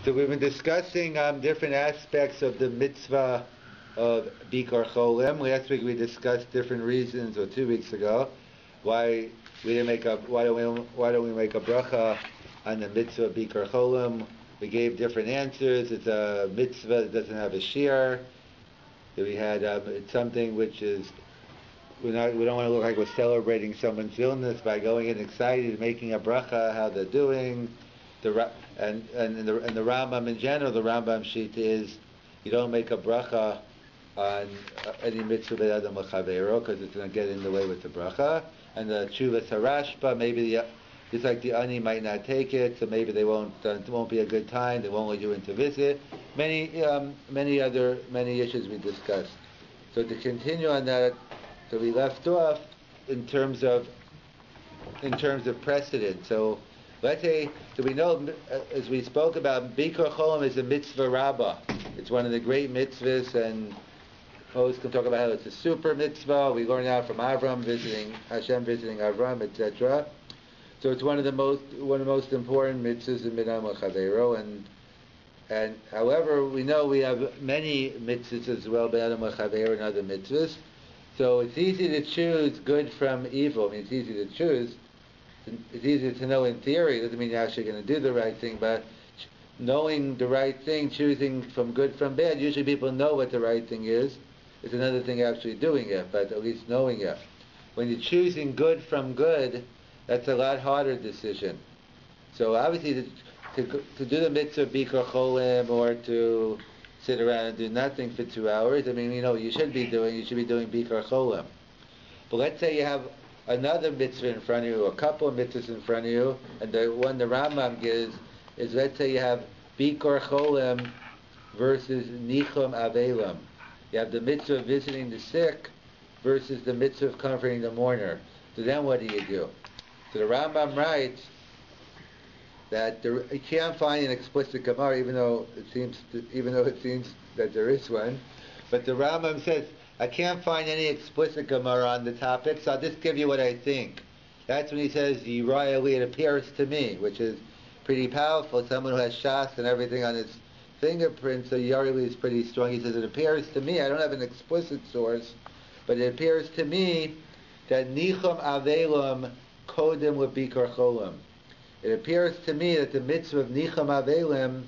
So we've been discussing different aspects of the mitzvah of Bikur Cholim. Last week we discussed different reasons, or 2 weeks ago, why don't we make a bracha on the mitzvah of Bikur Cholim. We gave different answers. It's a mitzvah that doesn't have a shiur. We had it's something which is we don't want to look like we're celebrating someone's illness by going in excited, making a bracha, how they're doing. And the Rambam in general, the Rambam sheet is you don't make a bracha on any mitzvah be'adam l'chavero because it's going to get in the way with the bracha. And the Tshuvas Harashba, maybe it's like the ani might not take it, so maybe it won't be a good time. They won't let you in to visit. Many issues we discussed. So to continue on that, so we left off in terms of precedent. So let's say, so we know, as we spoke about, Bikur Cholim is a mitzvah rabbah. It's one of the great mitzvahs, and most can talk about how it's a super mitzvah. We learn out from Hashem visiting Avram, etc. So it's one of the most important mitzvahs in B'nai L'Chaveiro, and however, we know we have many mitzvahs as well, B'nai L'Chaveiro and other mitzvahs. So it's easy to choose good from evil. I mean, it's easy to choose. It's easy to know in theory. It doesn't mean you're actually going to do the right thing, but knowing the right thing, choosing from good from bad, usually people know what the right thing is. It's another thing actually doing it, but at least knowing it. When you're choosing good from good, that's a lot harder decision. So obviously to do the mitzvah of Bikur Cholim or to sit around and do nothing for 2 hours, I mean, you should be doing Bikur Cholim. But let's say you have another mitzvah in front of you, a couple of mitzvahs in front of you, and the one the Rambam gives is, let's say you have Bikur Cholim versus Nichum Avelim. You have the mitzvah of visiting the sick versus the mitzvah of comforting the mourner. So then what do you do? So the Rambam writes that you can't find an explicit Gemara, even though it seems that there is one. But the Rambam says, I can't find any explicit Gemara on the topic, so I'll just give you what I think. That's when he says, Yirayali, it appears to me, which is pretty powerful. Someone who has shas and everything on his fingerprint, so Yirayali is pretty strong. He says, it appears to me, I don't have an explicit source, but it appears to me that Nichum Avelim Kodim with Bikur Cholim. It appears to me that the mitzvah of Nichum Avelim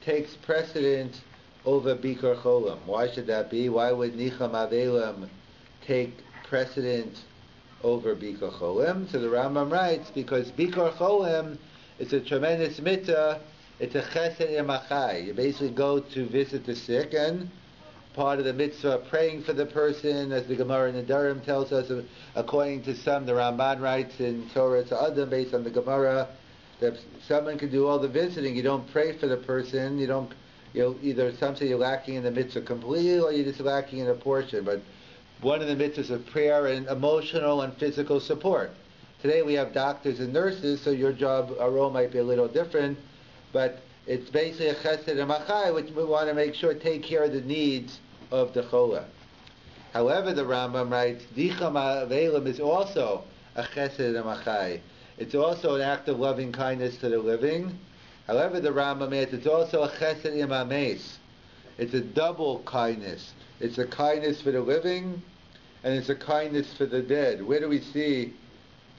takes precedence over Bikur Cholim. Why should that be? Why would Nichum Avelim take precedence over Bikur Cholim? So the Rambam writes, because Bikur Cholim is a tremendous mitzvah. It's a chesed imachai. You basically go to visit the sick, and part of the mitzvah praying for the person, as the Gemara in the Durham tells us, according to some, the Ramban writes in Torah to Adam, based on the Gemara, that someone can do all the visiting. You don't pray for the person. Either some say you're lacking in the mitzvah completely, or you're just lacking in a portion. But one of the mitzvahs of prayer and emotional and physical support. Today we have doctors and nurses, so your job, our role might be a little different, but it's basically a chesed and machai, which we want to make sure take care of the needs of the chola. However, the Rambam writes, Nichum Avelim is also a chesed and machai. It's also an act of loving kindness to the living. However, the Rambam adds, it's also a chesed imames. It's a double kindness. It's a kindness for the living, and it's a kindness for the dead. Where do we see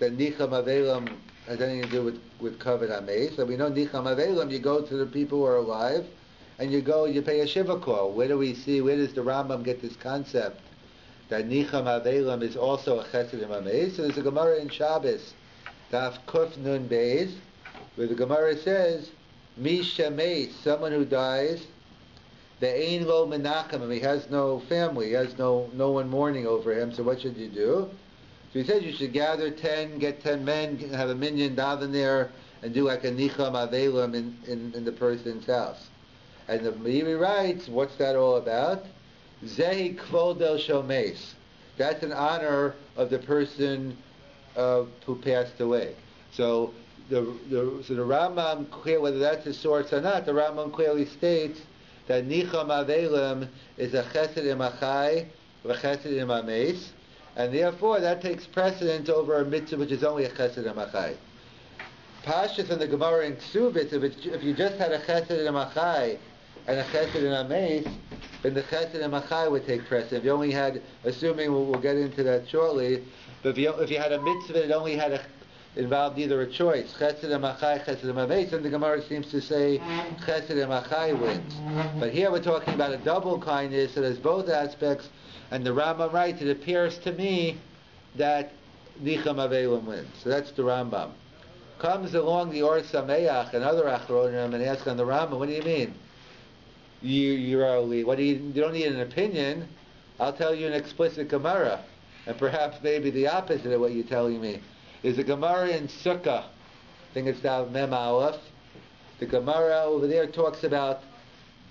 that Nichum Avelim has anything to do with kavod hameis? So we know Nichum Avelim, you go to the people who are alive, and you pay a shiva call. Where does the Rambam get this concept that Nichum Avelim is also a chesed imames? So there's a Gemara in Shabbos, Daf Kuf Nun Beis, where the Gemara says, Misha Meis, someone who dies, the Ein Lo Menachem, he has no family, he has no one mourning over him, so what should you do? So he says you should gather 10, get 10 men, have a minyan daven there, and do like a Nichum Avelim in the person's house. And the Meiri writes, what's that all about? Zehi Kvodel Shomeis. That's in honor of the person who passed away. So the Rambam, whether that's the source or not, the Rambam clearly states that Nichum Avelim is a chesed imachai, a chesed imames, and therefore that takes precedence over a mitzvah which is only a chesed imachai. Pashas in the Gemara in Ksubit, if you just had a Chesed and a Machai and a Chesed and a Meis, then the Chesed and Machai would take precedence. If you only had, assuming we'll get into that shortly, but if you had a mitzvah that only had involved either a choice, Chesed and Machai, Chesed and Meis, then the Gemara seems to say Chesed and Machai wins. But here we're talking about a double kindness, so there's both aspects, and the Rambam writes, it appears to me that Nicham Avelim wins. So that's the Rambam. Comes along the Or Sameach and other Achronim and asks on the Rambam, what do you mean? You don't need an opinion. I'll tell you an explicit Gemara, and perhaps maybe the opposite of what you're telling me. There's a Gemara in Sukkah. I think it's down Mem Aleph. The Gemara over there talks about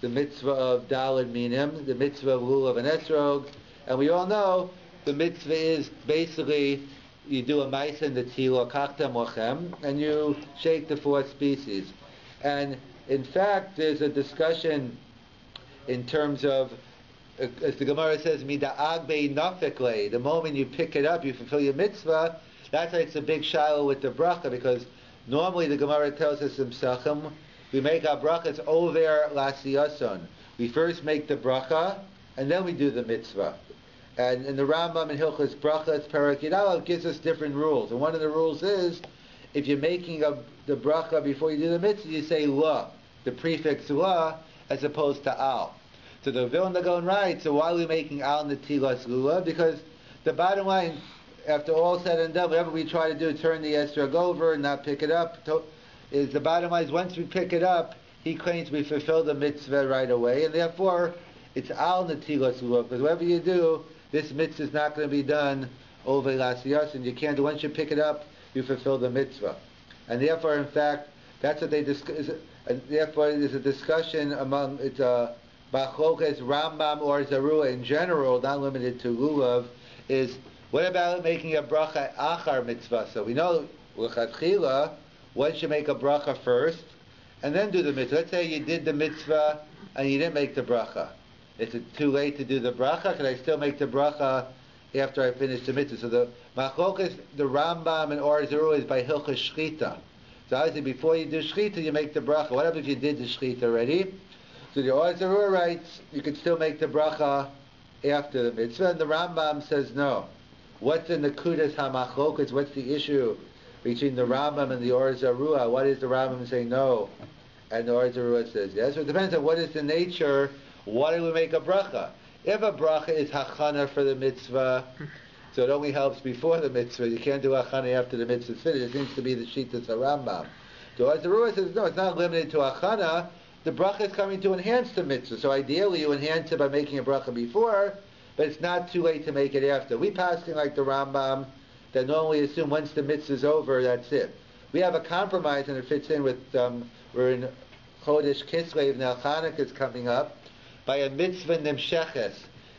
the mitzvah of Daled Minim, the mitzvah of Lulav and Esrog, and we all know the mitzvah is basically you do a Maisa in the Tilo, Kachta Mochem, and you shake the four species. And in fact, there's a discussion in terms of, as the Gemara says, Mida'ag be'inafikle, the moment you pick it up, you fulfill your mitzvah. That's why it's a big shiloh with the bracha, because normally the Gemara tells us in Psachim, we make our brachas over lasiyason. We first make the bracha, and then we do the mitzvah. And in the Rambam in Hilchos Brachas, Perek Yidalal gives us different rules. And one of the rules is, if you're making the bracha before you do the mitzvah, you say la, the prefix la, as opposed to al. So the Vilna Gaon writes, so why are we making al netilas lula? Because the bottom line, after all said and done, whatever we try to do, turn the esrog over and not pick it up, is the bottom line is once we pick it up, he claims we fulfill the mitzvah right away, and therefore it's al netilas lula, because whatever you do, this mitzvah is not going to be done over lasiyas, and you can't do. Once you pick it up, you fulfill the mitzvah. And therefore, in fact, that's what they discuss. Therefore, there's a discussion among Bachlokas, Rambam, or Zarua in general, not limited to Lulav, is what about making a bracha achar mitzvah? So we know l'chadchila, once you make a bracha first, and then do the mitzvah. Let's say you did the mitzvah and you didn't make the bracha. Is it too late to do the bracha? Can I still make the bracha after I finish the mitzvah? So the machlokas, the Rambam and Or Zarua is by Hilchos Shchita. So obviously before you do Shchita, you make the bracha. What happens if you did the Shchita already? So the Or Zarua writes, you can still make the bracha after the mitzvah. And the Rambam says no. What's in the Kudas HaMachlokas? What's the issue between the Rambam and the Or Zarua? What is the Rambam saying no? And the Or Zarua says yes. So it depends on what is the nature. Why do we make a bracha? If a bracha is hachana for the mitzvah, so it only helps before the mitzvah. You can't do hachana after the mitzvah is finished. It seems to be the shittas Rambam. So as the Ruah says, no, it's not limited to hachana. The bracha is coming to enhance the mitzvah. So ideally you enhance it by making a bracha before, but it's not too late to make it after. We pass in like the Rambam that normally assume once the mitzvah is over, that's it. We have a compromise, and it fits in with, we're in Chodesh Kislev, now Chanukah is coming up, by a mitzvah nimsheches.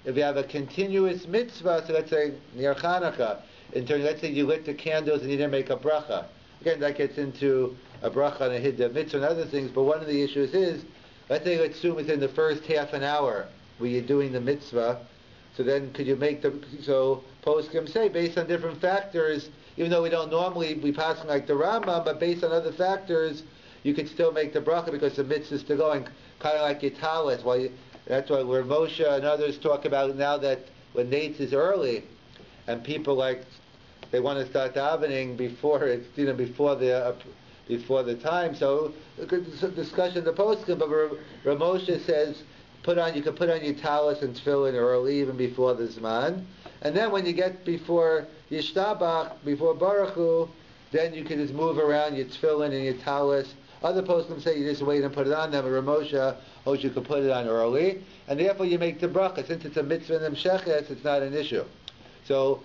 If you have a continuous mitzvah, so let's say near Chanukah, let's say you lit the candles and you didn't make a bracha. Again, that gets into a bracha and a hiddah mitzvah and other things, but one of the issues is, let's assume it's in the first half an hour where you're doing the mitzvah, so then could you make so poskim say, based on different factors, even though we don't normally, we pass like the Rambam, but based on other factors, you could still make the bracha because the mitzvah is still going, kind of like Yitalis. That's why where Moshe and others talk about now that when Nates is early, and people they want to start davening before it's before the time. So a good discussion in the poskim, but where Moshe says you can put on your talis and tefillin early, even before the zman, and then when you get before Yishtabach, before Baruch Hu, then you can just move around your tefillin and your talis. Other poskim say you just wait and put it on them, but Ramosha you can put it on early, and therefore you make the bracha. Since it's a mitzvah and sheches, it's not an issue. So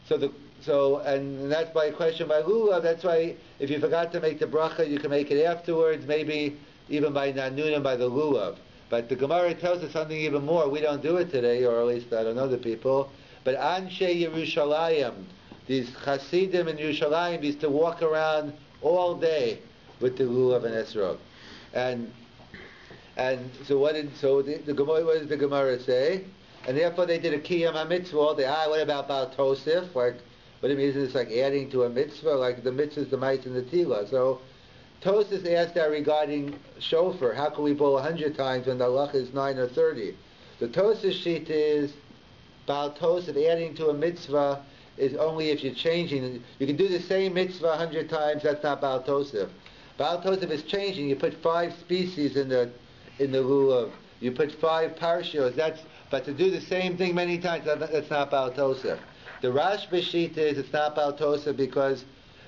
that's by a question by Lulav. That's why if you forgot to make the bracha, you can make it afterwards, maybe even by Nanunim, by the Lulav. But the Gemara tells us something even more. We don't do it today, or at least I don't know the people. But Anshe Yerushalayim, these Hasidim in Yerushalayim, used to walk around all day with the Lulav and Esrog. And so what does the Gemara say? And therefore they did a Kiyam HaMitzvah. What about Baal Tosif? Like What it means is it's like adding to a mitzvah, like the mitzvahs, the mice, and the tila. So Tosfos asked that regarding shofar. How can we blow 100 times when the halacha is 9 or 30? The Tosfos sheet is Baal Tosef adding to a mitzvah is only if you're changing. You can do the same mitzvah 100 times. That's not Baal Tosef. Baal Tosef is changing. You put 5 species in the lulav. You put 5 parshos. But to do the same thing many times, that's not Baal Tosef. The Rashba sheet is it's not Baal Tosef because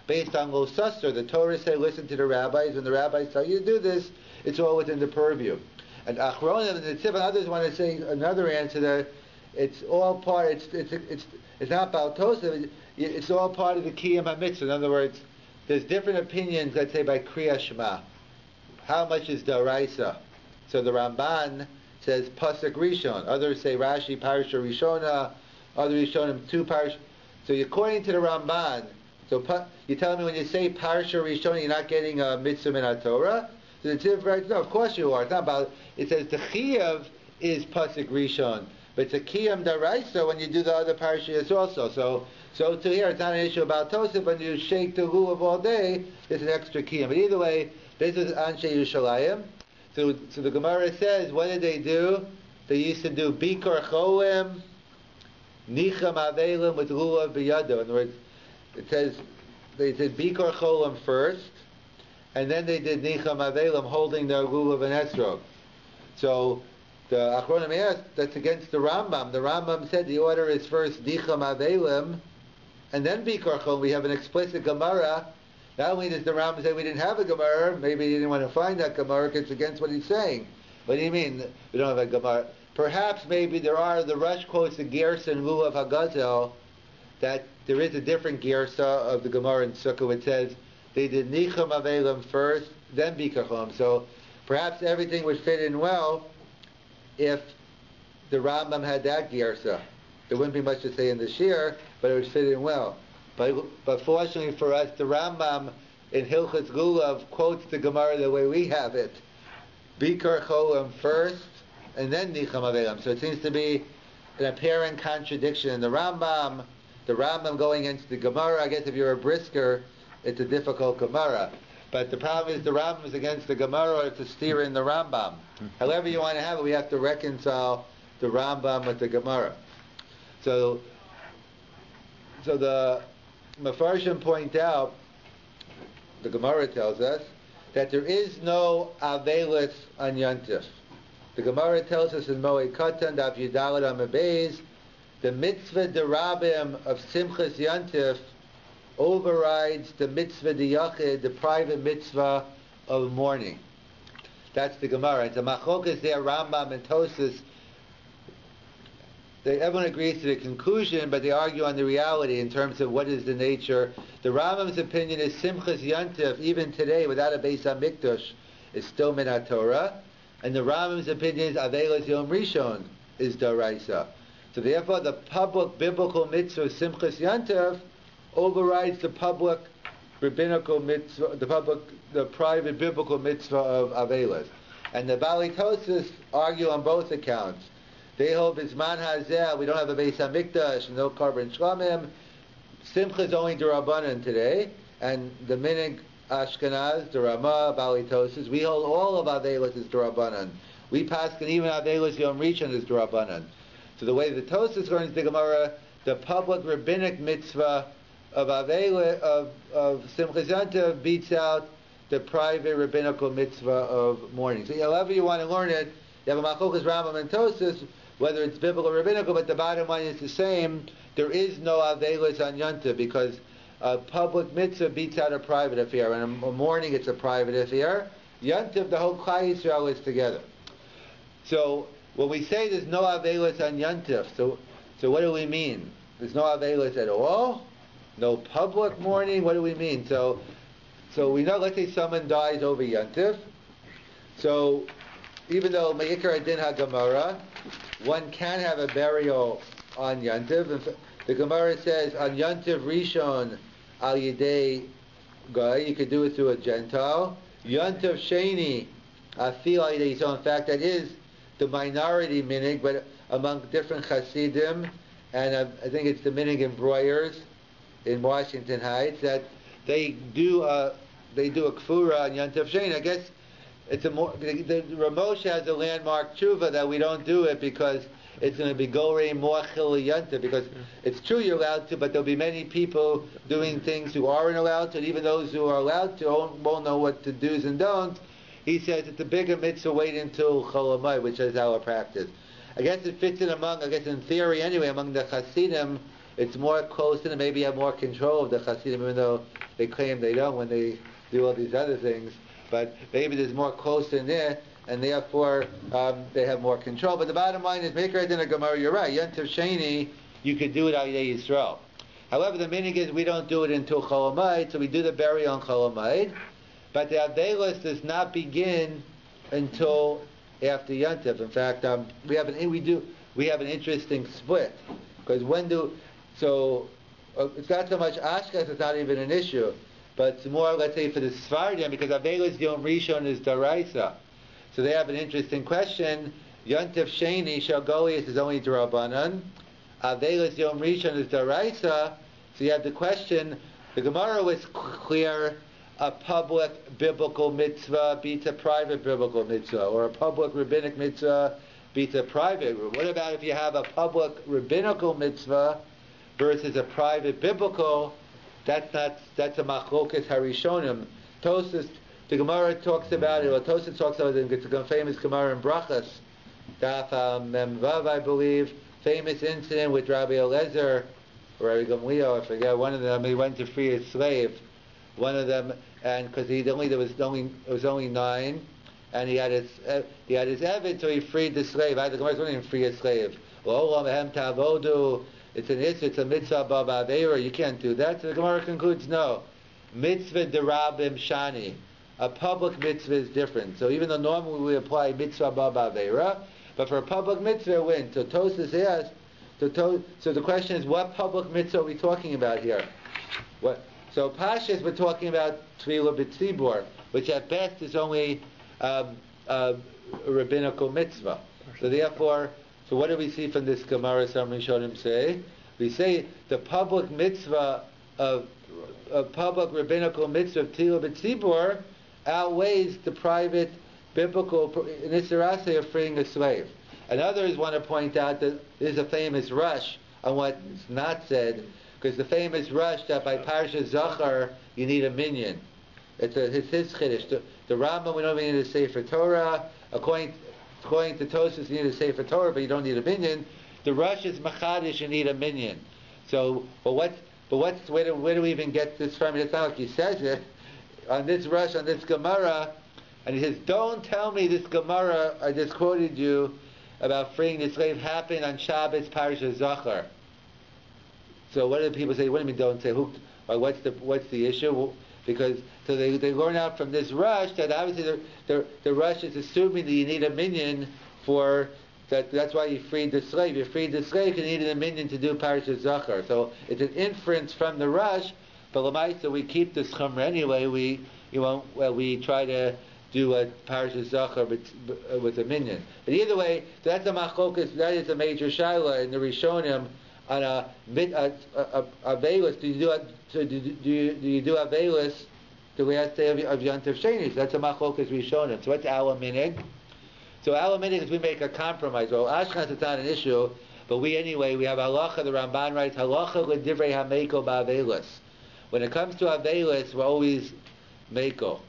based on Lo Susser, the Torah say listen to the rabbis. When the rabbis tell you to do this, it's all within the purview. And Achronim and the Tziv and others want to say another answer that it's all part. It's not Baal Tosef. It's all part of the Kiyam HaMitzvah. In other words, there's different opinions. Let's say by Kriya Shema, how much is Daraisa? So the Ramban says Pasuk Rishon. Others say Rashi Parsha Rishona. Other Rishonim 2 Parsha. So according to the Ramban, so you tell me when you say Parsha Rishona, you're not getting a mitzvah in Torah. So the Tiv writes, no, of course you are. It's not about. It says the Chiyav is Pasuk Rishon, but it's a Kiyam Daraisa when you do the other parashas also. So to here, it's not an issue about Tosef. When you shake the lulav all day, it's an extra Kiyam. But either way, this is Anshe Yushalayim. So the Gemara says, what did they do? They used to do Bikur Cholim, Nicham Avelim with lulav b'yado. In other words, it says they did Bikur Cholim first, and then they did Nicham Avelim holding their lulav and esrog. So the Achronim asked, that's against the Rambam. The Rambam said the order is first Nicham Avelim, and then Bikur Cholim. We have an explicit Gemara. Not only does the Rambam say we didn't have a Gemara, maybe he didn't want to find that Gemara because it's against what he's saying. What do you mean we don't have a Gemara? Perhaps maybe the Rush quotes the Gersa and Lulav HaGazel, that there is a different Gersa of the Gemara in Sukkah which says they did Nicham Avelim first, then Bikur Cholim. So perhaps everything would fit in well if the Rambam had that Gersa. There wouldn't be much to say in the Shir, but it would fit in well. But fortunately for us, the Rambam in Hilchos Lulav quotes the Gemara the way we have it. Bikur Cholim first, and then Nicham Avelim. So it seems to be an apparent contradiction in the Rambam going against the Gemara. I guess if you're a brisker, it's a difficult Gemara. But the problem is the Rambam is against the Gemara, or it's a steer in the Rambam. However you want to have it, we have to reconcile the Rambam with the Gemara. So the Mefarshim point out, the Gemara tells us, that there is no Avelis on Yontif. The Gemara tells us in Moed Katan, Daf Yudalet Amud Beis, the mitzvah derabim of Simchas Yontif overrides the mitzvah diyachid, the private mitzvah of mourning. That's the Gemara. It's a machlokas there, Rambam and Tosfos. Everyone agrees to the conclusion, but they argue on the reality in terms of what is the nature. The Rambam's opinion is Simchas Yontif, even today, without a Beis HaMikdash, is still min Torah, and the Rambam's opinion is Avelos Yom Rishon is Daraisa. So therefore, the public biblical mitzvah of Simchas Yontif overrides the public rabbinical mitzvah, the private biblical mitzvah of Avelos. And the Bali Tosfos argue on both accounts. They hold Bisman Hazeh, we don't have a Beis HaMikdash, no Karban Shlamim. Simcha is only D'Rabbanan today, and the Minig Ashkenaz, the Ramah, Bali Tosfos, we hold all of Avelos as D'Rabbanan. We pass and even Avelos Yom Rishon is D'Rabbanan. So the way the Tosfos learns the Gemara, the public rabbinic mitzvah of Avelos, of Simchas Yontif beats out the private rabbinical mitzvah of mourning. So however you want to learn it, you have a Machokas Rambam and Tosfos, whether it's biblical or rabbinical, but the bottom line is the same. There is no Avelos on Yontif because a public mitzvah beats out a private affair. And a mourning, it's a private affair. Yontif, the whole Klal Yisrael is together. So when we say there's no Avelos on Yontif, so what do we mean? There's no Avelos at all? No public mourning? What do we mean? So we know, let's say someone dies over Yontif. So even though Me'ikar Adin HaGemara, one can have a burial on Yontif. The Gemara says on Yontif Rishon Al Yidei Goy, you could do it through a Gentile. Yontif Sheni Afil Al Yidei. So in fact, that is the minority minig, but among different Hasidim, and I think it's the minig in Breuers, in Washington Heights that they do a kfura on Yontif Sheni. I guess it's the Ramosha has a landmark tshuva that we don't do it because it's going to be gorei more chiliyanta, because it's true you're allowed to, but there'll be many people doing things who aren't allowed to, and even those who are allowed to won't know what to do's and don'ts. He says it's a bigger mitzvah wait until Chol Hamoed, which is our practice. I guess it fits in in theory anyway, among the Hasidim, it's more close and maybe have more control of the Hasidim, even though they claim they don't when they do all these other things. But maybe there's more close in there, and therefore they have more control. But the bottom line is, make right in a Gemara, you're right. Yontif Sheni, you could do it al Yidei Yisrael. However, the meaning is we don't do it until Chol Hamoed, so we do the burial on Chol Hamoed. But the Avelis does not begin until after Yontif. In fact, we have an interesting split, because it's not so much Ashkenaz, it's not even an issue, but it's more, let's say, for the Sephardim, because Avelis Yom Rishon is Daraisa. So they have an interesting question. Yontif Sheni Shalgolius is only D'Rabbanan. Avelis Yom Rishon is Daraisa. So you have the question. The Gemara was clear: a public biblical mitzvah beats a private biblical mitzvah, or a public rabbinic mitzvah beats a private. What about if you have a public rabbinical mitzvah versus a private biblical? That's a machlokas harishonim. Tosas. The Gemara talks about it, or Tosas talks about it, it's a famous Gemara in Brachas, Daf Mem Vav, I believe, famous incident with Rabbi Eliezer, or Rabbi Gamliel, I forget, one of them, he went to free a slave, one of them, and because it was only 9, and he had his Eved, so he freed the slave. The Gemara doesn't even free a slave. It's an issue, it's a mitzvah b'ava aveira, you can't do that. So the Gemara concludes, no. Mitzvah derabim shani. A public mitzvah is different. So even though normally we apply mitzvah b'ava aveira, but for a public mitzvah, it wins. So Tosas asks, so the question is, what public mitzvah are we talking about here? So Pashas, we're talking about Tefillah b'tzibur, which at best is only a rabbinical mitzvah. So therefore, so what do we see from this Gemara? Some Rishonim say, we say the public mitzvah of a public rabbinical mitzvah of Tefillah b'tzibur outweighs the private biblical nisarase of freeing a slave. And others want to point out that there's a famous rush on what's not said, because the famous rush that by Parsha Zachar you need a minyan. It's his chiddush. The Rambam, we don't need a Sefer Torah. According to Tosas, you need a Sefer Torah, but you don't need a minyan. The rush is machadish, you need a minyan. So, where do we even get this from? It's not like he says it on this rush, on this Gemara, and he says, "Don't tell me this Gemara I just quoted you about freeing the slave happened on Shabbos Parsha Zachar." So what do people say? What do you mean? Don't say who? What's the issue? Because so they learn out from this rush that obviously the rush is assuming that you need a minyan for that. That's why you freed the slave. You freed the slave because you needed a minyan to do Parashat Zachar. So it's an inference from the rush. But l'maisa we keep the chumrah anyway. We try to do a Parashat Zachar with a minyan. But either way, that's a machlokas. That is a major shaila in the Rishonim on a avelis. Do you do avelis the last day of Yontif Sheni? So that's a machlokas Rishonim. So what's our minig? So our minig is we make a compromise. Well, Ashkenaz it's not an issue, but we have halacha. The Ramban writes halacha l'divrei hameiko ba'avelis. When it comes to avelis, we're always meiko,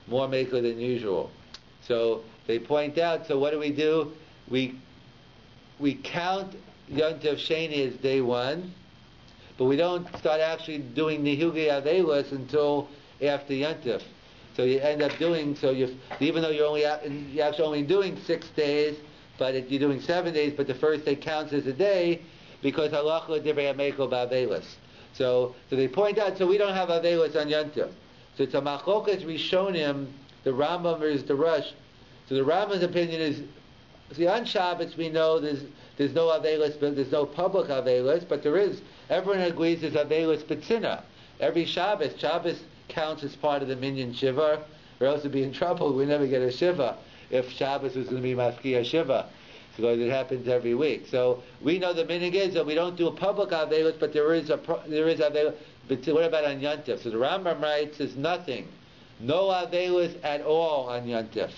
more meiko than usual. So they point out. So what do? We count Yontif Sheni as day 1, but we don't start actually doing Nihugi Avelis until after Yontif. So you end up doing, even though you're actually only doing 6 days, but you're doing 7 days, but the first day counts as a day, because halacha divrei hameiko ba'avelis. So they point out, so we don't have Avelis on Yontif. So it's a machlokas Rishonim, the Rambam versus the Rush. So the Rambam's opinion is, see, on Shabbos we know there's no Avelis, but there's no public Avelis, but there is. Everyone agrees there's Avelis B'tzina. Every Shabbos counts as part of the Minyan Shiva, or else we'd be in trouble. We never get a Shiva if Shabbos was going to be Mafkiya Shiva. because it happens every week. So we know the meaning is that we don't do a public Avelis, but there is Avelis. But what about on Yontif? So the Rambam writes, there's nothing. No Avelis at all on Yontif.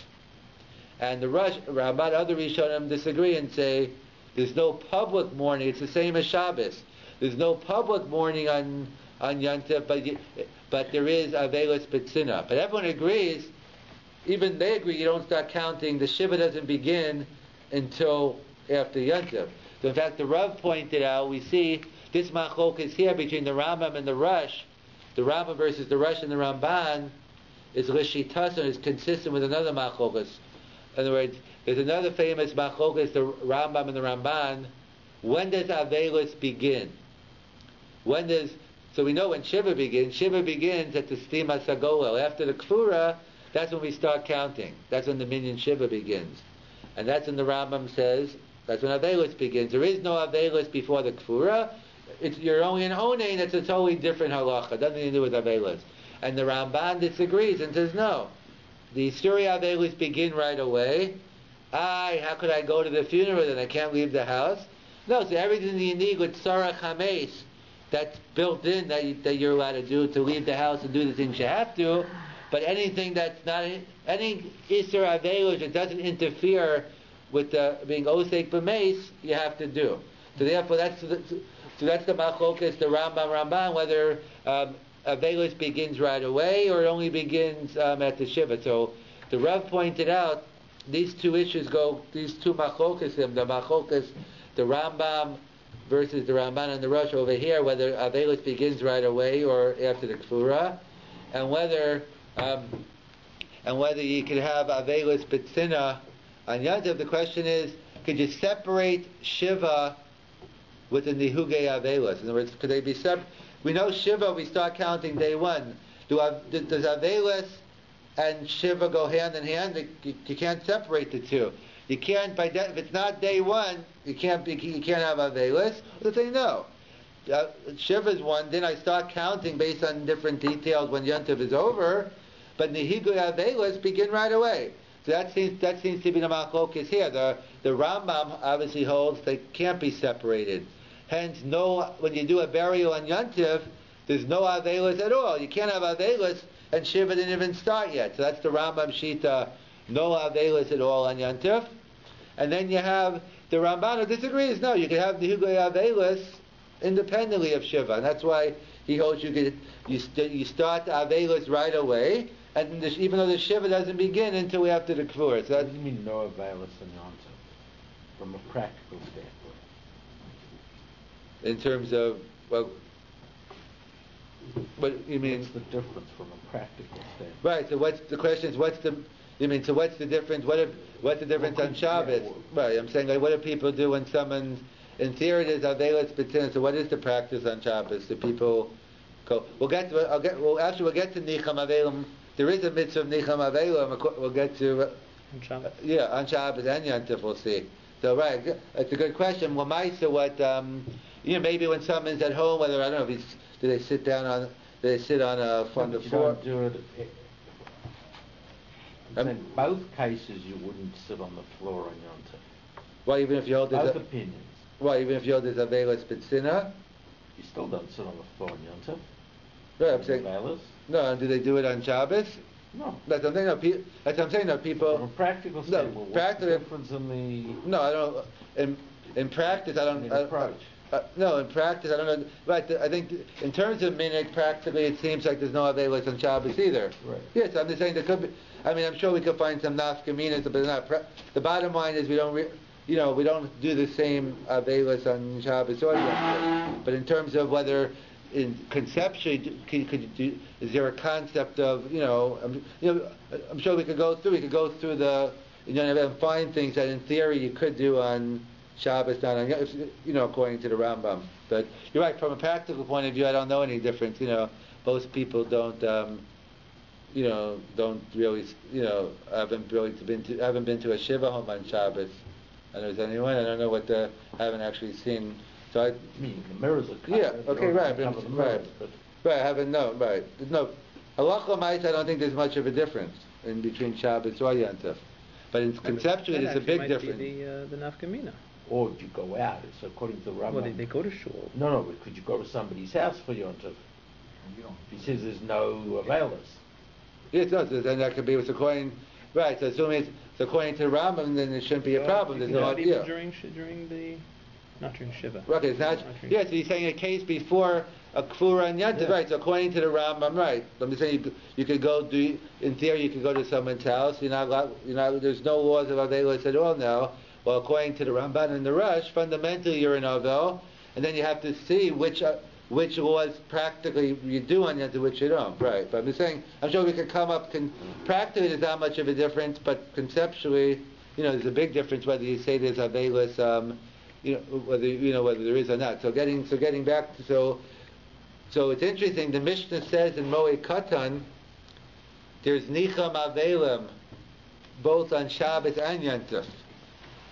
And the Ramad, other Rishonim disagree and say, there's no public mourning. It's the same as Shabbos. There's no public mourning on Yontif, but there is Avelis B'tzina. But everyone agrees, even they agree, you don't start counting. The Shiva doesn't begin until after Yontif. So in fact, the Rav pointed out, we see this machlok is here between the Rambam and the Rosh. The Rambam versus the Rosh and the Ramban is Rishitas and is consistent with another machlokas. In other words, there's another famous machlokas, the Rambam and the Ramban. When does Avelis begin? So we know when Shiva begins. Shiva begins at the Stima Sagolel. After the Kfura, that's when we start counting. That's when the Minyan Shiva begins. And that's when the Rambam says, that's when Avelis begins. There is no Avelis before the Kfura. You're only in Onein, it's a totally different halacha. It doesn't have anything to do with Avelis. And the Ramban disagrees and says, no. The Surya Avelis begin right away. How could I go to the funeral and I can't leave the house? No, so everything that you need with Sarah Chameis, that's built in that you're allowed to do, to leave the house and do the things you have to. But anything that's not, any Isser Avelis that doesn't interfere with being Osek B'meis, you have to do. So therefore, that's the Machlokas, the Ramban, whether Avelis begins right away or it only begins at the Shiva. So the Rav pointed out these two Machlokas, the Rambam versus the Ramban and the Rosh over here, whether Avelis begins right away or after the Kfura, and whether you could have Avelis B'tzina on Yontif. The question is, could you separate Shiva with the Nihugei Avelis? In other words, could they be separate? We know Shiva, we start counting day one. Does Avelis and Shiva go hand in hand? You can't separate the two. You can't, if it's not day one, you can't have Avelis. They say no. Shiva is one, then I start counting based on different details when Yontif is over, but Nihigui Avelis begin right away. So that seems to be the machlokes here. The Rambam obviously holds they can't be separated. Hence, when you do a burial on Yontif, there's no Avelis at all. You can't have Avelis, and Shiva didn't even start yet. So that's the Rambam Shita, no Avelis at all on Yontif. And then you have the Ramban who disagrees. No, you can have the Hugay Avelis independently of Shiva, and that's why he holds you start the Avelis right away, and even though the Shiva doesn't begin until after the Kfur. So what do you mean no Avelis on Yontif, from a practical standpoint? In terms of, well, what you mean? What's the difference from a practical standpoint? Right. So what's the question? Is what's the difference? What's the difference on Shabbos? Right. I'm saying, like, what do people do when someone's in theory there's Avelis B'tzina? So what is the practice on Shabbos? Do people go? We'll get to Nicham Avelim. There is a mitzvah of Nicham Avelim. We'll get to on Shabbos. On Shabbos and Yontif we'll see. So right, it's a good question. Well, Maisa, what maybe when someone's at home, whether I don't know do they sit on the floor? Don't do it. In both cases, you wouldn't sit on the floor on Yontif. Well, even if you hold both opinions. Well, even if you hold this Avelis B'tzina, you still don't sit on the floor on Yontif. Right, I'm saying. No, and do they do it on Shabbos? No. That's what I'm saying. That's what I'm saying. No, people. From a practical standpoint, what's the difference in the? No, I don't. In practice, I don't. Approach. No, in practice, I don't know. Right, I think in terms of minhag, practically, it seems like there's no Avelis on Shabbos either. Right. Yes, I'm just saying there could be. I mean, I'm sure we could find some nafkaminas, but not. The bottom line is we don't do the same Avelis on Shabbos or Yom. But in terms of whether, conceptually, is there a concept of I'm sure we could go through the and find things that in theory you could do on Shabbos, not on according to the Rambam. But you're right, from a practical point of view, I don't know any difference. Most people don't really haven't been to a Shiva home on Shabbos. I don't know, is anyone? I don't know I haven't actually seen. So I mean, the mirrors are covered. Yeah. Okay. Right. Right. I haven't known. Right. There's no halacha ma'is. I don't think there's much of a difference in between Shabbos or Yontif. But conceptually, there's a big difference. The nafkamina. Or if you go out, it's according to the Rambam. Well, they go to shul. No, but could you go to somebody's house for Yom Tov? He says there's no availers. Yes, it does, and that could be what's according. Right, so assuming it's according to Rambam, then it shouldn't be a problem. There's no idea. During the, not during Shiva. Right, it's not. Yes, so he's saying a case before a Kfura and Yantiv, right? So according to the Rambam, right? I'm just saying you could go do. In theory, you could go to someone's house. You're not allowed. There's no laws of Avelis at all now. Well, according to the Ramban and the Rush, fundamentally you're an Avel, and then you have to see which laws practically you do on Yantiv, which you don't. Right? But I'm just saying, I'm sure we could come up. Practically, there's not much of a difference, but conceptually, there's a big difference whether you say there's Avelis. Whether there is or not. So getting back to so it's interesting. The Mishnah says in Moed Katan, there's Nicham Avelim, both on Shabbos and Yantif.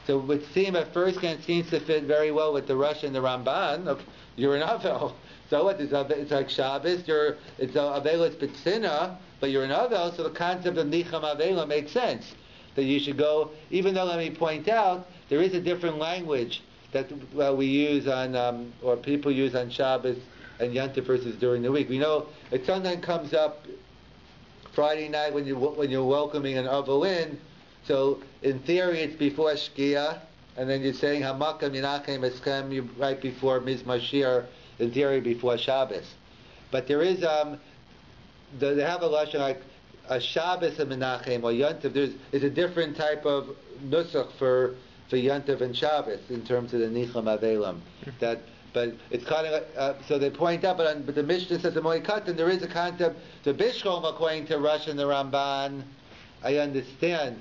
So it would seem at first it seems to fit very well with the Rush and the Ramban. Okay, you're an Avel. So what? It's like Shabbos. It's Avelis B'tzina, but you're an Avel. So the concept of Nicham Avelim makes sense. That you should go. Even though, let me point out, there is a different language that we use on, or people use on Shabbos and Yantif versus during the week. We know it sometimes comes up Friday night when you're welcoming an Avel in. So in theory, it's before Shkia, and then you're saying Hamakam Yinachem Eschem right before Mizmashir. In theory, before Shabbos. But there is they have a lashon like a Shabbos and Menachem or Yantiv. There's a different type of nusach for Yantiv and Shabbos in terms of the Nicham Avelim. But it's kind of so they point out. But the Mishnah says the Moed Katan there is a concept. The Bishkom according to Rush and the Ramban, I understand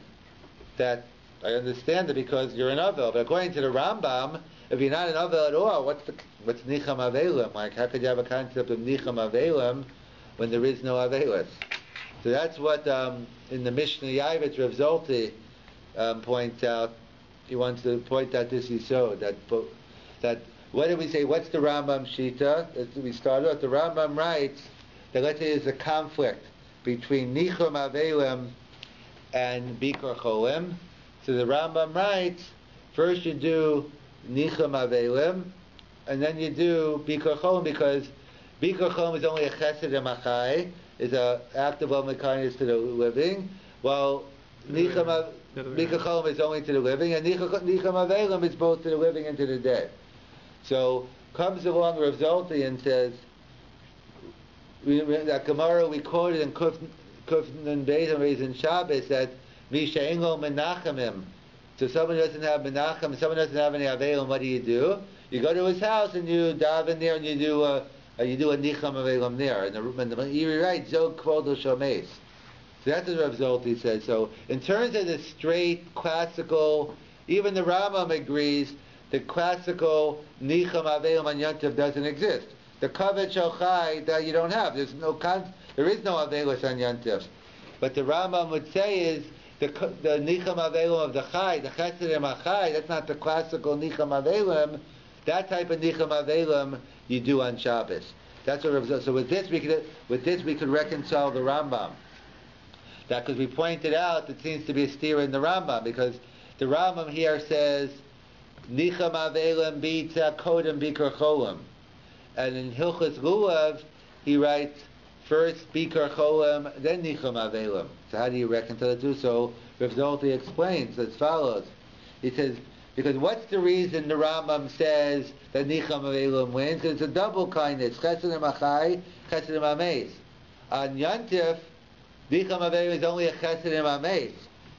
that because you're an Avel. But according to the Rambam, if you're not an Avel at all, what's Nicham Avelim? Like, how could you have a concept of Nicham Avelim when there is no Avelis? So that's what in the Mishnah Yavitz Rav Zolti points out. He wants to point out this Yisod, that what did we say? What's the Rambam Shita? We started off. The Rambam writes that let's say there's a conflict between Nicham Avelim and Bikur Cholim. So the Rambam writes, first you do Nicham Avelim, and then you do Bikur Cholim, because Bikur Cholim is only a Chesed and Machai, is an act of loving kindness to the living, while Bikur Cholim is only to the living, and Nicham Avelim is both to the living and to the dead. So comes along Rav Zolti and says, that Gemara we quoted in Kuf Nun Beis in Shabbos that Misha Engel Menachamim. So someone doesn't have Menachem, someone doesn't have any Avelim, what do? You go to his house and you daven there and you do a Nicham Avelim there. And the Meiri writes, Zog Kvodo Shomes. So that's what Rav Zolti says. So in terms of the straight, classical, even the Rambam agrees, the classical Nicham Avelim on Yantiv doesn't exist. The Kavod Shochai that you don't have. There is no Avelis on Yantiv. But the Rambam would say is, the Nicham Avelim of the Chai, the Chesed Machai, that's not the classical Nicham Avelim. That type of Nicham Avelim you do on Shabbos. That's what. So with this we could reconcile the Rambam. That because we pointed out it seems to be a steer in the Rambam, because the Rambam here says Nicham Avelim B'Tza Kodem Bikur Cholim, and in Hilchos Lulav he writes first Bikur Cholim, then Nicham Avelim. So how do you reconcile the two? So Rav Zolti explains as follows. He says, because what's the reason the Rambam says that Nicham Avelim wins? Because it's a double kindness. Chesed Machai, Chesed Mameis. On Yantif, Nicham Avelim is only a Chesed Mameis.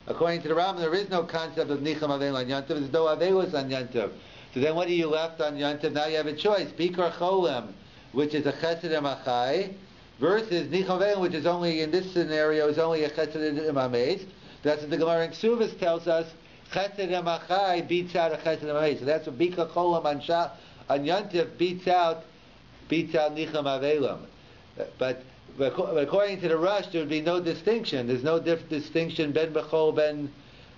According to the Rambam, there is no concept of Nicham Avelim on Yantif. There's no Avelis on Yantif. So then what are you left on Yantif? Now you have a choice. Bikur Cholim, which is a Chesed Machai, versus Nicham Avelim, which is only, in this scenario, is only a Chesed Mameis. That's what the Gemara in Ksuvas tells us. Chesed Machai beats out a Chesed Mameis. So that's what Bikur Cholim on Yantif beats out Nicham Avelim. But according to the Rush, there would be no distinction. There's no distinction ben Bechol ben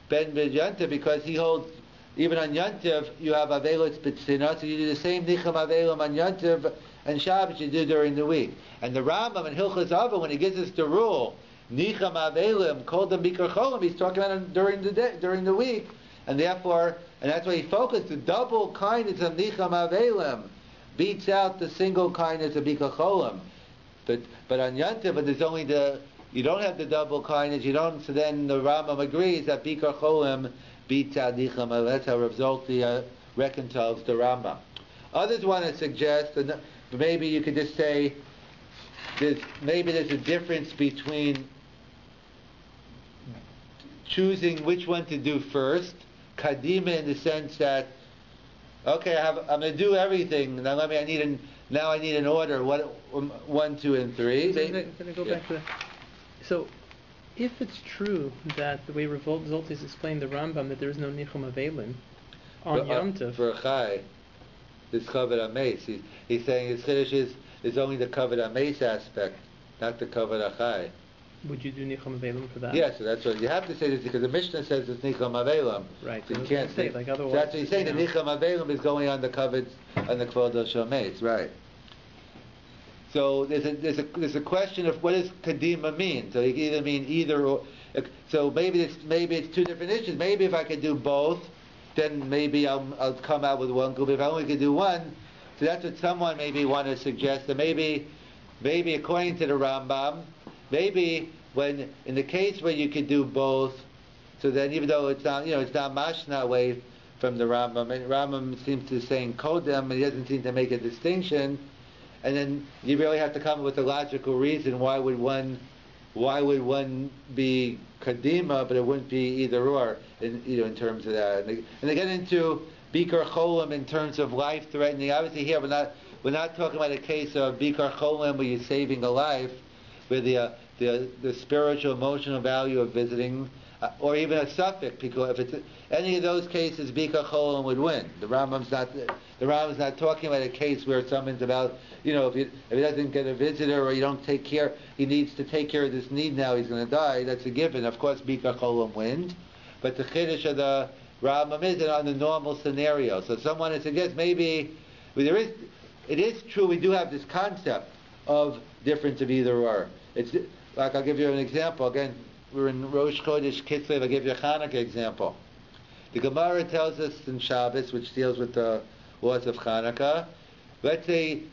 Yantif, because he holds even on Yantif you have Avelis B'Tzina, so you do the same Nicham Avelim on Yantif and Shabbos you do during the week. And the Rambam in Hilchos Avos, when he gives us the rule Nicham Avelim called them Bikur Cholim. He's talking about them during the day, during the week, and therefore, and that's why he focused. The double kindness of Nicham Avelim beats out the single kindness of Bikur Cholim. But on Yantiv, but there's only you don't have the double kindness. You don't. So then the Rambam agrees that Bikur Cholim beats out Nicham Avelim. That's how Rav Zolti reconciles the Rambam. Others want to suggest, and maybe you could just say, there's a difference between choosing which one to do first, kadima, in the sense that, okay, I'm going to do everything. Now I need an order. 1, 2, and 3. Can I go back to that? So, if it's true that the way Rav Zolti has explained the Rambam that there is no nichum avelim on Yom Tov for Chai, this kavod ameis, he's saying his chiddush is only the kavod ameis aspect, not the kavod achai. Would you do nichum avelim for that? Yes, so that's what you have to say this because the Mishnah says it's nichum avelim. Right. So So you can't say like otherwise. So that's what he's saying. The nichum avelim is going on the kavod on the kvod shameis, right? So there's a question of what does kadima mean. So you can either mean either or. So maybe it's two different issues. Maybe if I could do both, then maybe I'll come out with one group. If I only could do one, so that's what someone maybe want to suggest. That maybe according to the Rambam, maybe when in the case where you could do both, so then even though it's not mashna away from the Rambam, and Rambam seems to be saying kodem, he doesn't seem to make a distinction, and then you really have to come up with a logical reason why would one be kadima, but it wouldn't be either or in terms of that. And they get into Bikur Cholim in terms of life threatening. Obviously here we're not talking about a case of Bikur Cholim where you're saving a life, where the spiritual emotional value of visiting, or even a suffix, because if it's any of those cases, Bikur Cholim would win. The Rambam's not talking about a case where someone's about, if he doesn't get a visitor or you don't take care, he needs to take care of this need now, he's going to die. That's a given. Of course, Bikur Cholim wins, but the chiddush of the Rambam is on the normal scenario. So someone has suggests maybe it is true. We do have this concept of difference of either or. It's like I'll give you an example again. We're in Rosh Chodesh Kislev. I'll give you a Hanukkah example. The Gemara tells us in Shabbos, which deals with the laws of Hanukkah. Let's say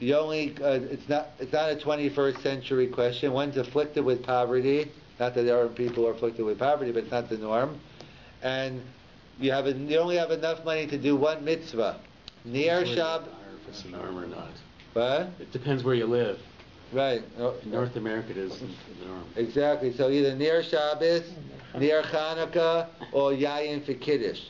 it's not a 21st century question. One's afflicted with poverty. Not that there aren't people who are afflicted with poverty, but it's not the norm. And you only have enough money to do one mitzvah. Near Shabbos. If it's the norm or not. What? It depends where you live. Right. In North America, it isn't the norm. Exactly. So either near Shabbos, near Hanukkah, or Yayin for Kiddush.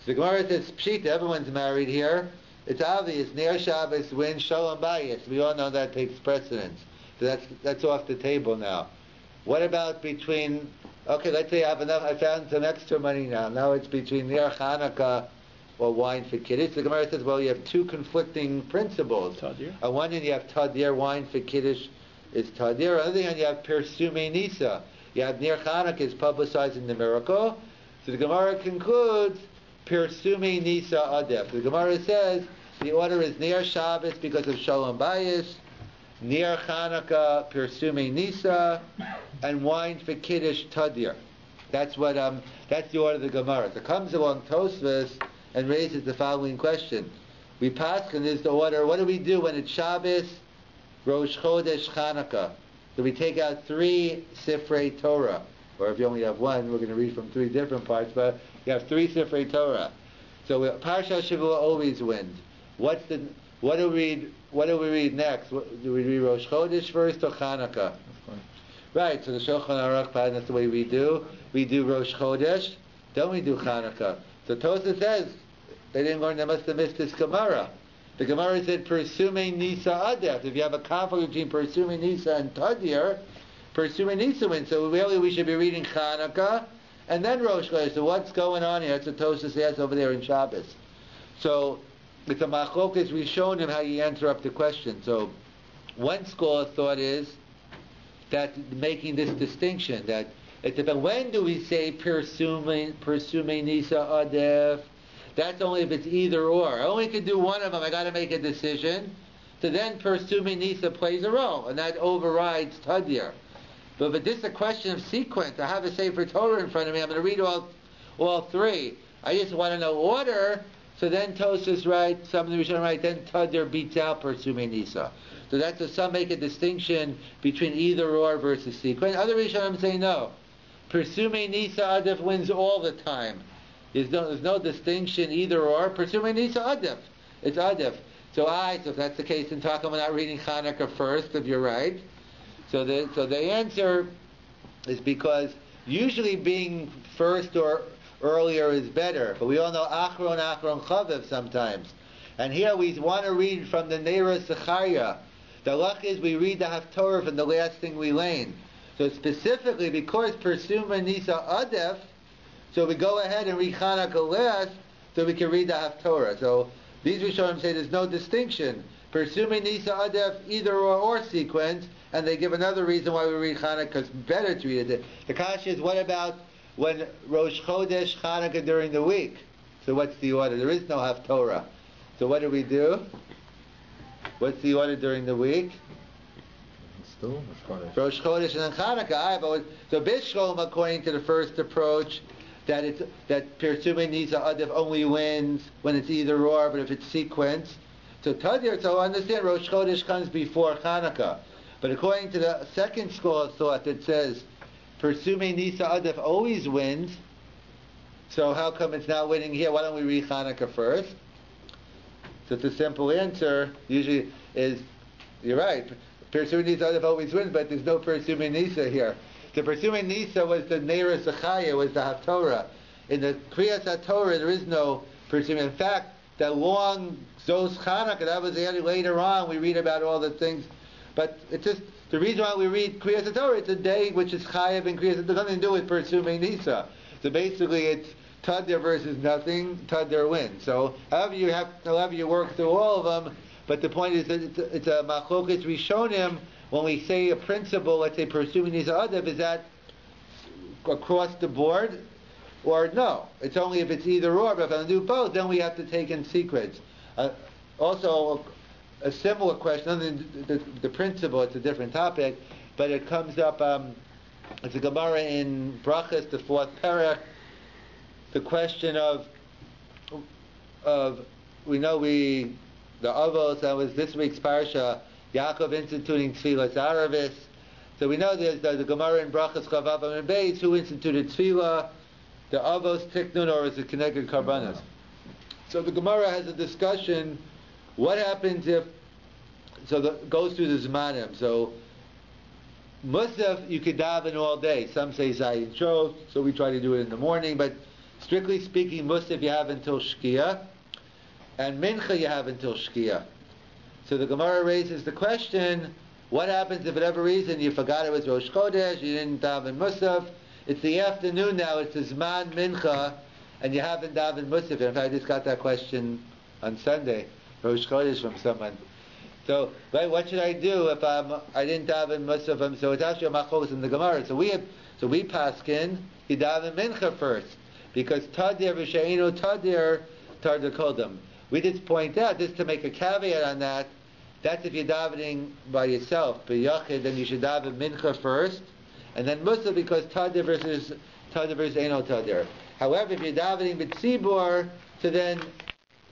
So the Gemara says, Pshita, everyone's married here. It's obvious, near Shabbos wins Shalom Bayis. We all know that takes precedence. So that's off the table now. What about between, okay, let's say I found some extra money now. Now it's between near Hanukkah or wine for Kiddush. The Gemara says, well, you have two conflicting principles. Tadir. On one hand, you have Tadir, wine for Kiddush is Tadir. On the other hand, you have Persume Nisa. You have near Chanukah is publicizing the miracle. So the Gemara concludes, Persume Nisa Adef. The Gemara says, the order is near Shabbos because of Shalom Bayis, near Chanukah, Persume Nisa, and wine for Kiddush Tadir. That's the order of the Gemara. So it comes along Tosfos and raises the following question. We paskin is the order. What do we do when it's Shabbos, Rosh Chodesh, Chanukah? Do we take out 3 Sifrei Torah? Or if you only have one, we're going to read from 3 different parts, but you have 3 Sifrei Torah. So Parsha Shavua always wins. What do we read next? Do we read Rosh Chodesh first or Chanukah? Right, so the Shulchan Aruch, that's the way we do. We do Rosh Chodesh, then we do Chanukah. So Tosafos says, they didn't learn, they must have missed this Gemara. The Gemara said, Persume Nisa Adef. If you have a conflict between Persume Nisa and Tadir, Persume Nisa wins. So really we should be reading Chanukah and then Rosh Chodesh. So what's going on here? That's what Tosafos says over there in Shabbos. So with the machlokas, we've shown him how you answer up the question. So one school of thought is that making this distinction, that it depends. When do we say Persume Nisa Adef? That's only if it's either or. I only can do one of them. I got to make a decision. So then Persume Nisa plays a role, and that overrides Tadir. But this is a question of sequence. I have a Sefer Torah in front of me. I'm going to read all three. I just want to know order. So then Tosfos writes, some of the Rishonim write, then Tadir beats out Persumei Nisa. So that's so some make a distinction between either or versus sequence. Other Rishonim say no. Persumei Nisa Adif wins all the time. There's no distinction either or. Persumei Nisa Adif. It's Adif. So if that's the case, then talk about not reading Chanukah first, if you're right. So the answer is because usually being first or earlier is better, but we all know Achron Chaviv sometimes. And here we want to read from the Neira Zechariah. The luck is we read the Haftorah from the last thing we learn. So specifically, because Persumei Nisa Adef, so we go ahead and read Chanukah last, so we can read the Haftorah. So these Rishonim say there's no distinction. Persumei Nisa Adef, either or sequence, and they give another reason why we read Chanukah, because better to read it. The kasha is, what about when Rosh Chodesh Chanukah during the week? So what's the order? There is no Haftorah. So what do we do? What's the order during the week? Still Rosh Chodesh and then Chanukah. So Bishkolm, according to the first approach, that Persumei Nisa Adif only wins when it's either or, but if it's sequence. So Tadir, so understand Rosh Chodesh comes before Chanukah. But according to the second school of thought that says Persumei Nisa Adif always wins, so how come it's now winning here? Why don't we read Chanukah first? So it's a simple answer. Usually is, you're right, Persumei Nisa Adif always wins, but there's no Persumei Nisa here. The Persumei Nisa was the Neira Zechariah, was the Haftorah. In the Kriyas HaTorah there is no Persumei. In fact, that long Zos Chanukah, that was added later on. We read about all the things. But it's just, the reason why we read Kriyas HaTorah, it's a day which is Chayav and Kriyas. It has nothing to do with Persumei Nisa. So basically it's Tadir versus nothing, Tadir wins. So however you work through all of them, but the point is that it's a Machlokas Rishonim. When we say a principle, let's say Persumei Nisa Adif, is that across the board? Or no, it's only if it's either or, but if I do both, then we have to take in sequence. Also, a similar question, the principle, it's a different topic, but it comes up, it's a Gemara in Brachas, the fourth parak, the question of we know the Avos, that was this week's parsha, Yaakov instituting Tfilas Aravis. So we know there's the Gemara in Brachas Chavav and Beis, who instituted Tfilah, the Avos Tiknun, or is it connected Karbanas? So the Gemara has a discussion, what happens if, goes through the Zmanim. So Musaf, you could daven all day. Some say Zayin Shov, so we try to do it in the morning, but strictly speaking, Musaf you have until Shkia, and Mincha you have until Shkia. So the Gemara raises the question, what happens if for whatever reason you forgot it was Rosh Chodesh, you didn't daven Musaf, it's the afternoon now, it's the Zman Mincha, and you haven't daven Musaf. In fact, I just got that question on Sunday, Rosh Chodesh, from someone. So, right, what should I do if I didn't daven Musaf? So it's actually a machlokas in the Gemara. So we paskin, you daven Mincha first, because Tadir v'she'enu Tadir Kodem. We just point out, just to make a caveat on that, that's if you're davening by yourself, b'yachid, then you should daven Mincha first, and then Musaf, because Tadir versus Eno Tadir. However, if you're davening b'tzibur, so then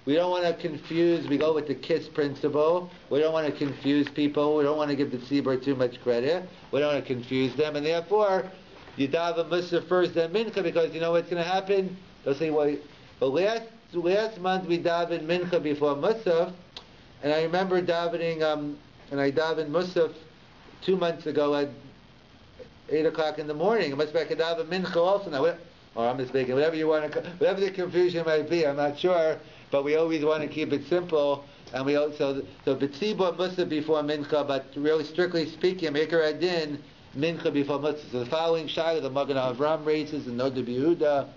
we don't want to confuse, we go with the KISS principle, we don't want to confuse people, we don't want to give the tzibur too much credit, we don't want to confuse them, and therefore, you daven Musaf first, then Mincha, because you know what's going to happen? They'll say, well, last month we davened Mincha before Musaf, and I remember davening, and I davened Musaf 2 months ago at 8 o'clock in the morning. I must be daven Mincha also now. Or I'm mistaken, whatever the confusion might be, I'm not sure, but we always want to keep it simple, and we also, so B'tzibur Musaf before Mincha, but really strictly speaking, Mikar Adin, Mincha before Musaf. So the following Shai, the Magen Avram raises, and Noda B'Yehuda.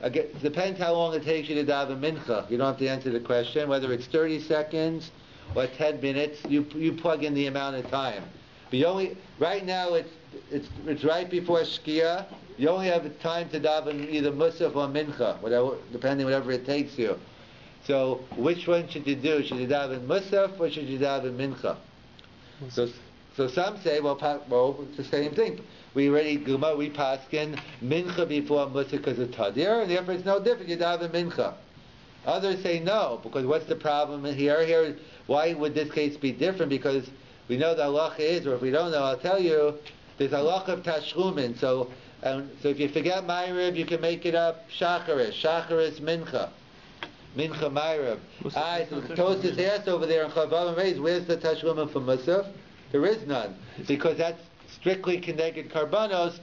Again, it depends how long it takes you to daven Mincha. You don't have to answer the question, whether it's 30 seconds or 10 minutes, you plug in the amount of time. But right now it's right before Shkia. You only have time to daven either Musaf or Mincha, whatever it takes you. So which one should you do? Should you daven Musaf or should you daven Mincha? So some say, well, it's the same thing. We paskin mincha before musa because of tadir, and therefore it's no different. You daven mincha. Others say no, because what's the problem here? Why would this case be different? Because we know the halacha is, or if we don't know, I'll tell you, there's a halacha of tashlumin. So if you forget Ma'ariv, you can make it up shacharis mincha. Mincha Ma'ariv. So the Tosfos asked over there in Chavav Reis, where's the tashlumin for Musaf? There is none, because that's strictly connected karbanos.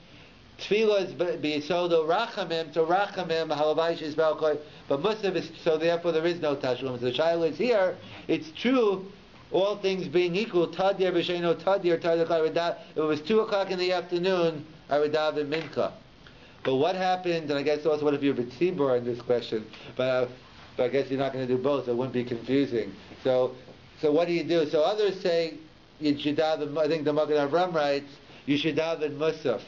Tefillah is biyisodo rachamim, so rachamim halavai is balkoi, but Musaf is, so therefore there is no tashlumin. So the shaila is here. It's true, all things being equal, tadir b'sheino tadir if it was 2:00 in the afternoon, I would daven mincha. But what happened? And I guess also what if you're b'tzibur in this question? But I guess you're not going to do both, so it wouldn't be confusing. So what do you do? So others say you should daven. I think the Magen Avram writes you should daven musaf.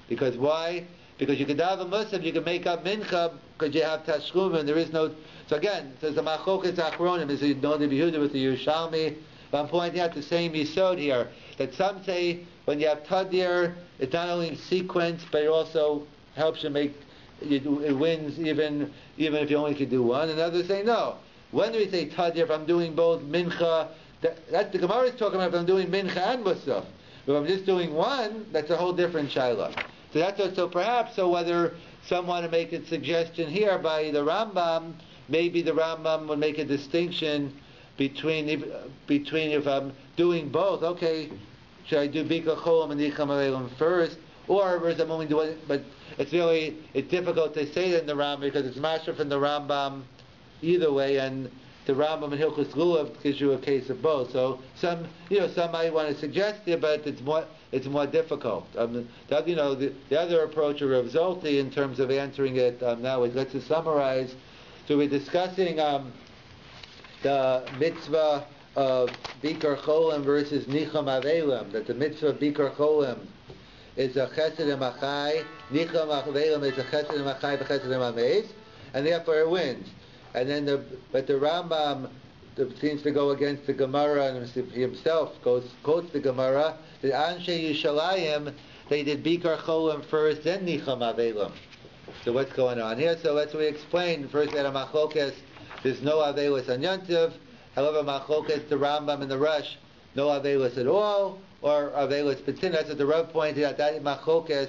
Because why? Because you can daven musaf, you can make up mincha because you have tashlumin. There is no. So again, it says the machokas achronim is the Yehuda with the Yerushalmi. But I'm pointing out the same yisod here that some say when you have tadir, it's not only in sequence, but it also helps you make. It wins even if you only could do one. And others say no. When do we say tadir? If I'm doing both mincha, that's the Gemara is talking about. If I'm doing mincha and musaf, if I'm just doing one, that's a whole different shaila. So that's what, so perhaps whether some want to make a suggestion here by the Rambam, maybe the Rambam would make a distinction between if I'm doing both. Okay, should I do Bikur Cholim and Nicham Aleilum first, or versus I'm only doing? But it's difficult to say that in the Rambam because it's masher from the Rambam either way, and the Rambam and Hilchos Lulav gives you a case of both. So some might want to suggest it, but it's more difficult. The other approach of Rav Zolti in terms of answering it now is, let's just summarize. So we're discussing the mitzvah of Bikur Cholim versus Nicham Avelim. That the mitzvah of Bikur Cholim is a chesed emachai, Nicham Avelim is a chesed emachai v'chesed emameis, and therefore it wins. And then the Rambam seems to go against the Gemara, and he himself quotes the Gemara that Anshe Yishalayim, they did Bikur Cholim first, then Nicham Avelim. So what's going on here? So let's explain first at a machlokas. There's no Avelis on Yontiv. However, machlokas the Rambam and the Rush, no Avelis at all, or Avelis Patin. That's what the Rav pointed out. That machlokas,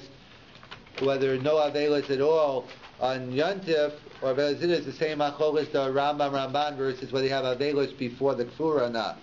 whether no Avelis at all on Yontiv or Avelis is the same machlokas the Ramban versus whether you have Avelis before the Kfura or not.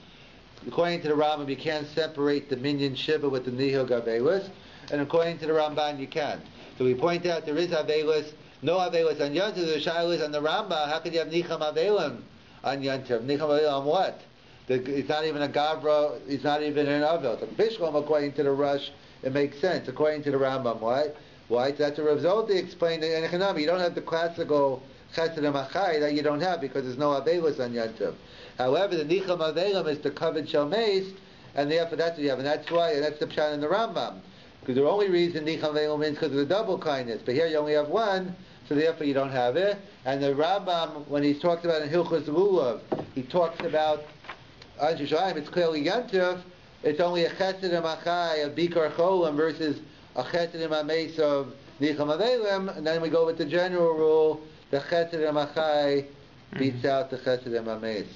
According to the Rambam, you can't separate the Minyan Shiva with the Nihog Avelis, and according to the Ramban, you can. So we point out there is Avelis, no Avelis on Yontiv, the Shailis on the Rambam. How could you have Nicham Avelim on Yontiv? Nicham Avelim on what? It's not even a Gavra, it's not even an Avel. The Bishlam, according to the Rush, it makes sense. According to the Rambam, why? Why? That's what Rav Zolti explained in Echanami. You don't have the classical Chesed Machai that you don't have because there's no Avelis on Yontiv. However, the Nicham Avelim is the Kavod Shel Meis, and therefore that's what you have. And that's why, and that's the Pshat in the Rambam. Because the only reason Nicham Avelim is because of the double kindness. But here you only have one, so therefore you don't have it. And the Rambam, when he talks about in Hilchos Lulav, he talks about Anshe Yishalayim, it's clearly Yontiv, it's only a Chesed Machai of Bikur Cholim versus a Chesed Mameis of Nicham Avelim, and then we go with the general rule, the Chesed Machai beats out the Chesed Mameis.